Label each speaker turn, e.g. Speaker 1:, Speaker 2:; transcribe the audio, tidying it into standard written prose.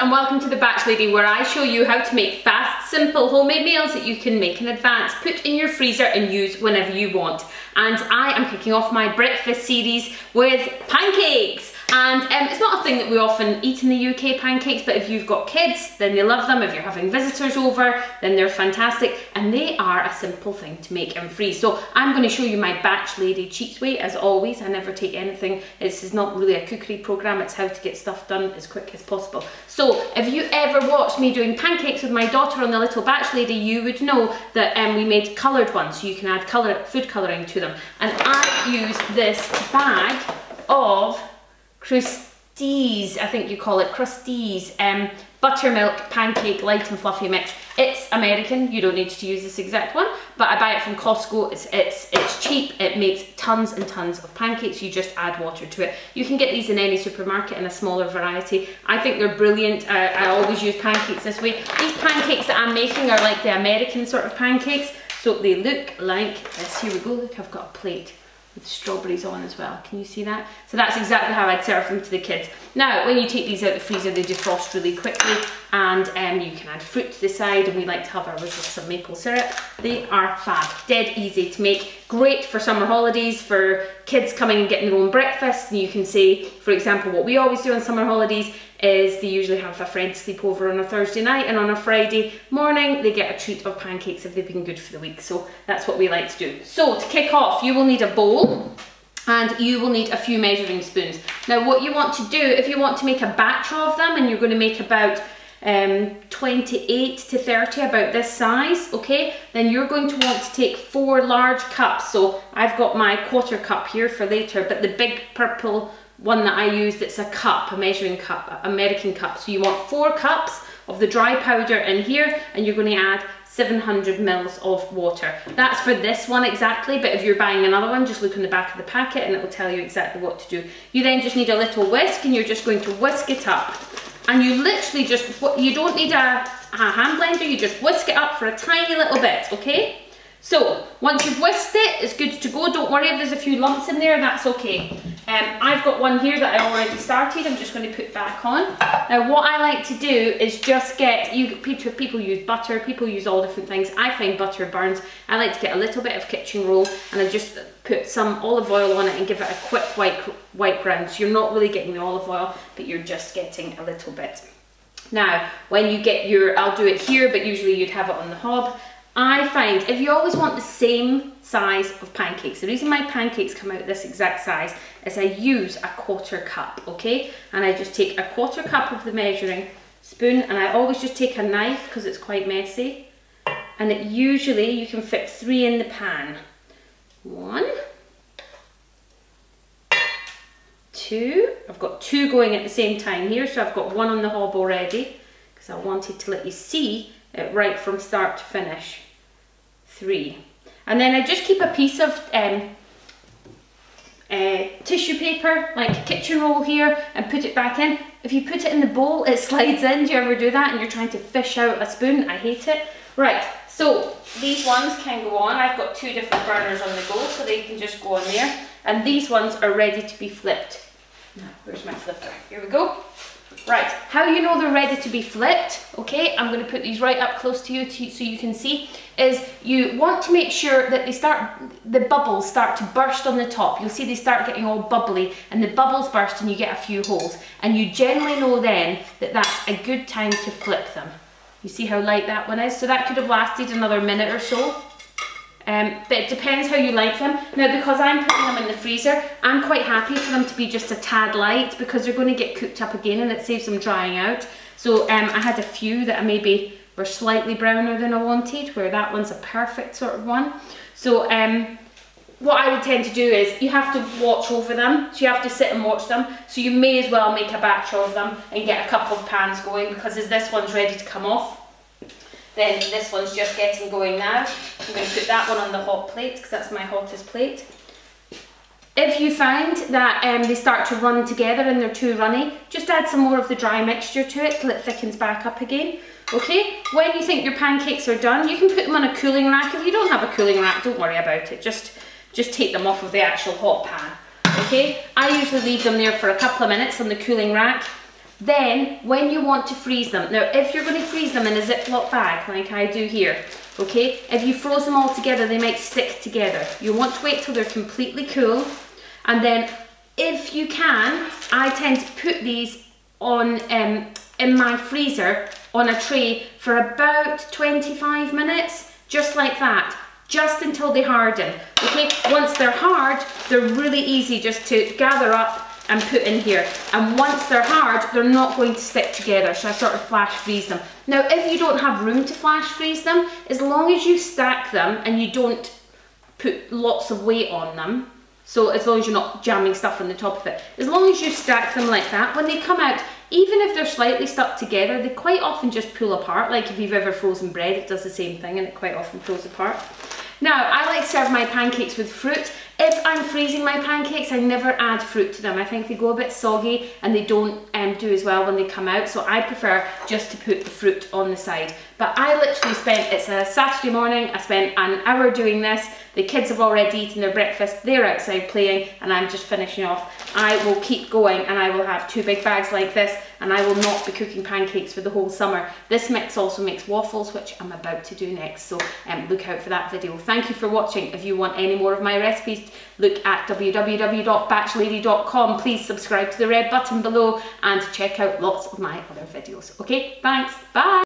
Speaker 1: and welcome to the Batch Lady, where I show you how to make fast, simple, homemade meals that you can make in advance, put in your freezer and use whenever you want. And I am kicking off my breakfast series with pancakes. And it's not a thing that we often eat in the UK, pancakes, but if you've got kids, then they love them. If you're having visitors over, then they're fantastic. And they are a simple thing to make and freeze. So I'm going to show you my Batch Lady cheat way, as always. I never take anything. This is not really a cookery program. It's how to get stuff done as quick as possible. So if you ever watched me doing pancakes with my daughter on the Little Batch Lady, you would know that we made coloured ones. So you can add food colouring to them. And I use this bag of Crusties, I think you call it, Crusties, buttermilk pancake light and fluffy mix. It's American, you don't need to use this exact one, but I buy it from Costco. It's cheap, it makes tons and tons of pancakes. You just add water to it. You can get these in any supermarket in a smaller variety. I think they're brilliant. I always use pancakes this way. These pancakes that I'm making are like the American sort of pancakes, so they look like this. Here we go, look, I've got a plate with strawberries on as well. Can you see that? So that's exactly how I'd serve them to the kids. Now, when you take these out of the freezer, they defrost really quickly, and you can add fruit to the side, and we like to have ours with some maple syrup. They are fab, dead easy to make, great for summer holidays, for kids coming and getting their own breakfast. And you can say, for example, what we always do on summer holidays is they usually have a friend sleep over on a Thursday night, and on a Friday morning they get a treat of pancakes if they've been good for the week. So that's what we like to do. So to kick off, you will need a bowl and you will need a few measuring spoons. Now what you want to do, if you want to make a batch of them, and you're going to make about 28 to 30, about this size, okay, then you're going to want to take 4 large cups. So I've got my quarter cup here for later, but the big purple one that I use, that's a cup, a measuring cup, American cup. So you want 4 cups of the dry powder in here, and you're going to add 700 mils of water. That's for this one exactly, but if you're buying another one, just look on the back of the packet and it will tell you exactly what to do. You then just need a little whisk, and you're just going to whisk it up. And you literally just, you don't need a hand blender, you just whisk it up for a tiny little bit, okay? So once you've whisked it, it's good to go. Don't worry if there's a few lumps in there, that's okay. I've got one here that I already started. I'm just going to put back on. Now what I like to do is just get, people use butter, people use all different things. I find butter burns. I like to get a little bit of kitchen roll, and I just put some olive oil on it and give it a quick white brown. So you're not really getting the olive oil, but you're just getting a little bit. Now when you get your, I'll do it here, but usually you'd have it on the hob. I find if you always want the same size of pancakes, the reason my pancakes come out this exact size is I use a quarter cup, okay? And I just take a quarter cup of the measuring spoon, and I always just take a knife because it's quite messy. And it usually, you can fit 3 in the pan. 1, 2, I've got 2 going at the same time here, so I've got 1 on the hob already because I wanted to let you see it right from start to finish. 3. And then I just keep a piece of tissue paper, like kitchen roll here, and put it back in. If you put it in the bowl, it slides in. Do you ever do that? And you're trying to fish out a spoon? I hate it. Right, so these ones can go on. I've got 2 different burners on the go, so they can just go on there. And these ones are ready to be flipped. Now, where's my flipper? Here we go. Right, how you know they're ready to be flipped, okay, I'm going to put these right up close to you so you can see, is you want to make sure that the bubbles start to burst on the top. You'll see they start getting all bubbly, and the bubbles burst and you get a few holes, and you generally know then that that's a good time to flip them. You see how light that one is? So that could have lasted another minute or so. But it depends how you like them. Now because I'm putting them in the freezer, I'm quite happy for them to be just a tad light, because they're going to get cooked up again and it saves them drying out. So I had a few that maybe were slightly browner than I wanted, where that one's a perfect sort of one. So what I would tend to do is you have to watch over them, so you have to sit and watch them. So you may as well make a batch of them and get a couple of pans going, because as this one's ready to come off, then this one's just getting going now. I'm going to put that one on the hot plate because that's my hottest plate. If you find that they start to run together and they're too runny, just add some more of the dry mixture to it till it thickens back up again. Okay, when you think your pancakes are done, you can put them on a cooling rack. If you don't have a cooling rack, don't worry about it. Just take them off of the actual hot pan. Okay, I usually leave them there for a couple of minutes on the cooling rack. Then, when you want to freeze them, now if you're going to freeze them in a Ziploc bag, like I do here, okay, if you froze them all together, they might stick together. You want to wait till they're completely cool, and then if you can, I tend to put these on in my freezer on a tray for about 25 minutes, just like that, just until they harden, okay? Once they're hard, they're really easy just to gather up and put in here. And once they're hard, they're not going to stick together, so I sort of flash freeze them. Now, if you don't have room to flash freeze them, as long as you stack them and you don't put lots of weight on them, so as long as you're not jamming stuff on the top of it, as long as you stack them like that, when they come out, even if they're slightly stuck together, they quite often just pull apart. Like if you've ever frozen bread, it does the same thing and it quite often pulls apart. Now, I like to serve my pancakes with fruit. If I'm freezing my pancakes, I never add fruit to them. I think they go a bit soggy and they don't do as well when they come out, so I prefer just to put the fruit on the side. But I literally spent, it's a Saturday morning, I spent an hour doing this. The kids have already eaten their breakfast, they're outside playing, and I'm just finishing off. I will keep going and I will have 2 big bags like this, and I will not be cooking pancakes for the whole summer. This mix also makes waffles, which I'm about to do next, so look out for that video. Thank you for watching. If you want any more of my recipes, look at www.batchlady.com. Please subscribe to the red button below and check out lots of my other videos. Okay, thanks, bye!